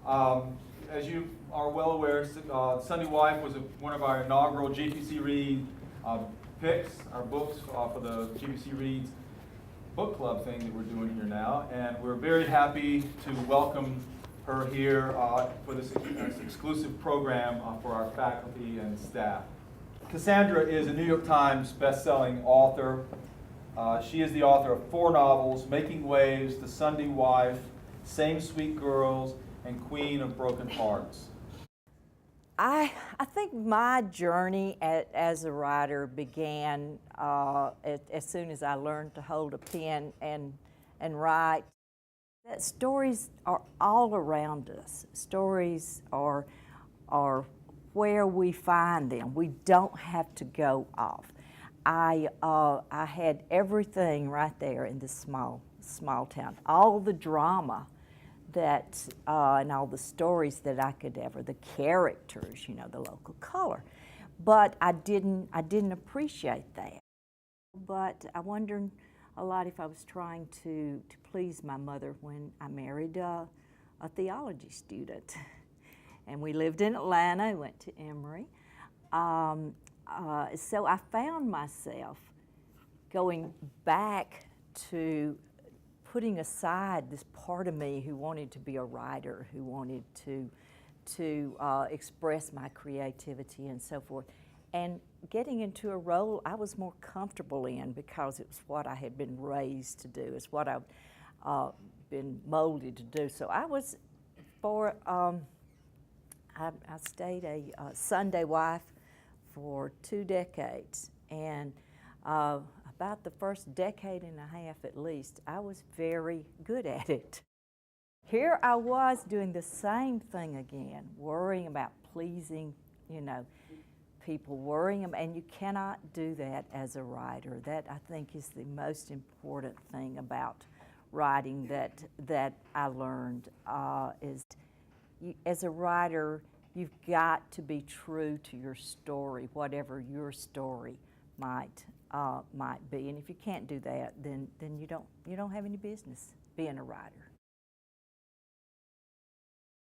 As you are well aware, Sunday Wife was one of our inaugural GPC Read picks, our books for the GPC Reads book club thing that we're doing here now. And we're very happy to welcome her here for this exclusive program for our faculty and staff. Cassandra is a New York Times best-selling author. She is the author of 4 novels, Making Waves, The Sunday Wife, Same Sweet Girls, and Queen of Broken Hearts. I think my journey as a writer began as soon as I learned to hold a pen and write. That stories are all around us. Stories are where we find them. We don't have to go off. I had everything right there in this small town. All the drama that and all the stories that I could ever, the characters, you know, the local color. But I didn't appreciate that. But I wondered a lot if I was trying to please my mother when I married a theology student. And we lived in Atlanta, went to Emory. So I found myself going back to putting aside this part of me who wanted to be a writer, who wanted to express my creativity and so forth, and getting into a role I was more comfortable in because it was what I had been raised to do. It's what I've been molded to do. So I was I stayed a Sunday wife for 2 decades, and about the first decade and a half at least, I was very good at it. Here I was doing the same thing again, worrying about pleasing, you know, people, worrying them, and you cannot do that as a writer. That, I think, is the most important thing about writing that I learned is as a writer, you've got to be true to your story, whatever your story might be. And if you can't do that, then you don't have any business being a writer.